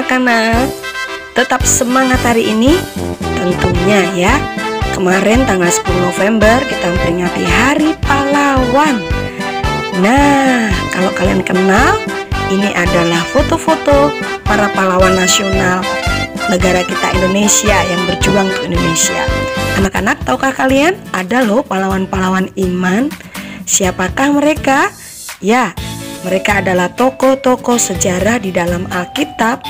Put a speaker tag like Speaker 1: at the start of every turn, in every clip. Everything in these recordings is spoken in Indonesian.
Speaker 1: anak-anak, tetap semangat hari ini. Tentunya ya, kemarin tanggal 10 November kita memperingati Hari Pahlawan. Nah, kalau kalian kenal, ini adalah foto-foto para pahlawan nasional negara kita Indonesia yang berjuang untuk Indonesia. Anak-anak, tahukah kalian ada loh pahlawan-pahlawan iman? Siapakah mereka? Ya, mereka adalah tokoh-tokoh sejarah di dalam Alkitab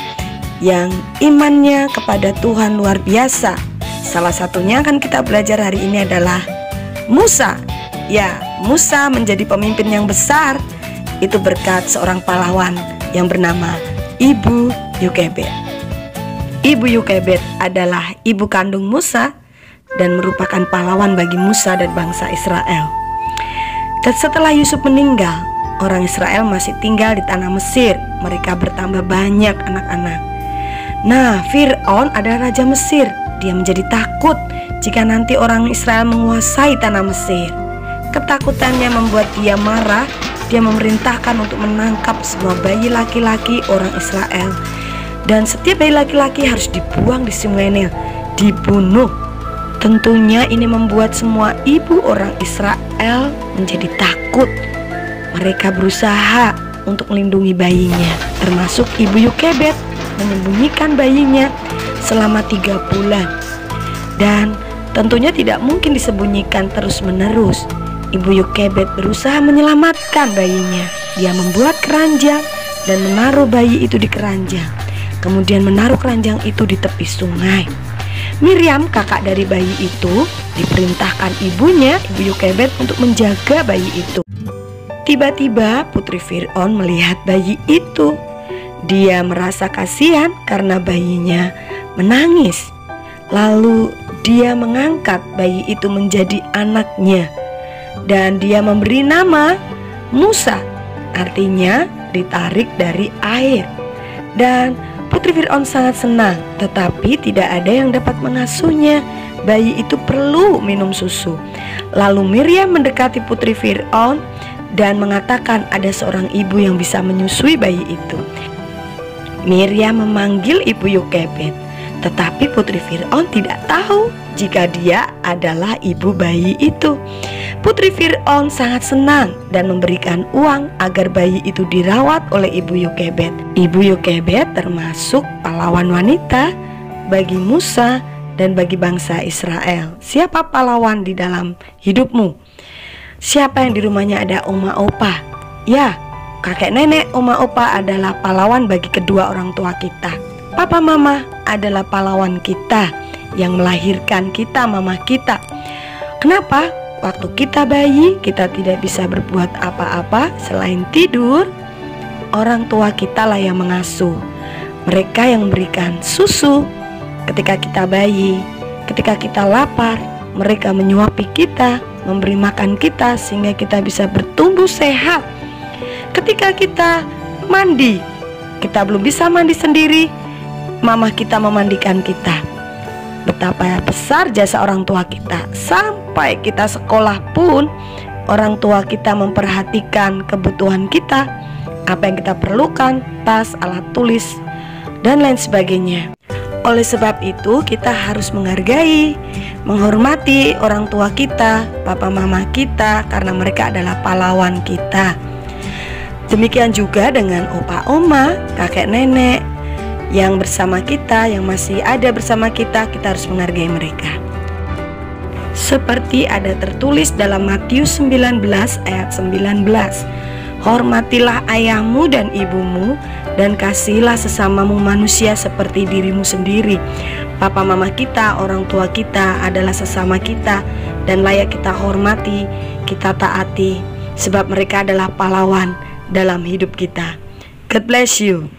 Speaker 1: yang imannya kepada Tuhan luar biasa. Salah satunya akan kita belajar hari ini adalah Musa. Ya, Musa menjadi pemimpin yang besar itu berkat seorang pahlawan yang bernama Ibu Yokebed. Ibu Yokebed adalah ibu kandung Musa dan merupakan pahlawan bagi Musa dan bangsa Israel. Dan setelah Yusuf meninggal, orang Israel masih tinggal di tanah Mesir. Mereka bertambah banyak anak-anak. Nah, Fir'aun adalah raja Mesir. Dia menjadi takut jika nanti orang Israel menguasai tanah Mesir. Ketakutannya membuat dia marah. Dia memerintahkan untuk menangkap semua bayi laki-laki orang Israel. Dan setiap bayi laki-laki harus dibuang di Sungai Nil, dibunuh. Tentunya ini membuat semua ibu orang Israel menjadi takut. Mereka berusaha untuk melindungi bayinya, termasuk Ibu Yokebed menyembunyikan bayinya selama 3 bulan. Dan tentunya tidak mungkin disembunyikan terus-menerus. Ibu Yokebed berusaha menyelamatkan bayinya. Dia membuat keranjang dan menaruh bayi itu di keranjang. Kemudian menaruh keranjang itu di tepi sungai. Miriam, kakak dari bayi itu, diperintahkan ibunya, Ibu Yokebed, untuk menjaga bayi itu. Tiba-tiba putri Fir'aun melihat bayi itu. Dia merasa kasihan karena bayinya menangis. Lalu dia mengangkat bayi itu menjadi anaknya. Dan dia memberi nama Musa, artinya ditarik dari air. Dan putri Fir'aun sangat senang, tetapi tidak ada yang dapat mengasuhnya. Bayi itu perlu minum susu. Lalu Miriam mendekati putri Fir'aun dan mengatakan ada seorang ibu yang bisa menyusui bayi itu. Miriam memanggil Ibu Yokebed, tetapi putri Fir'aun tidak tahu jika dia adalah ibu bayi itu. Putri Fir'aun sangat senang dan memberikan uang agar bayi itu dirawat oleh Ibu Yokebed. Ibu Yokebed termasuk pahlawan wanita bagi Musa dan bagi bangsa Israel. Siapa pahlawan di dalam hidupmu? Siapa yang di rumahnya ada oma opa? Ya, kakek nenek oma opa adalah pahlawan bagi kedua orang tua kita. Papa mama adalah pahlawan kita yang melahirkan kita, mama kita. Kenapa? Waktu kita bayi, kita tidak bisa berbuat apa-apa selain tidur. Orang tua kita lah yang mengasuh. Mereka yang memberikan susu ketika kita bayi. Ketika kita lapar, mereka menyuapi kita, memberi makan kita sehingga kita bisa bertumbuh sehat. Ketika kita mandi, kita belum bisa mandi sendiri, mama kita memandikan kita. Betapa besar jasa orang tua kita. Sampai kita sekolah pun orang tua kita memperhatikan kebutuhan kita, apa yang kita perlukan, tas, alat tulis, dan lain sebagainya. Oleh sebab itu kita harus menghargai, menghormati orang tua kita, papa mama kita, karena mereka adalah pahlawan kita. Demikian juga dengan opa oma, kakek nenek yang bersama kita, yang masih ada bersama kita, kita harus menghargai mereka. Seperti ada tertulis dalam Matius 19 ayat 19, hormatilah ayahmu dan ibumu, dan kasihilah sesamamu manusia seperti dirimu sendiri. Papa mama kita, orang tua kita adalah sesama kita dan layak kita hormati, kita taati, sebab mereka adalah pahlawan dalam hidup kita. God bless you.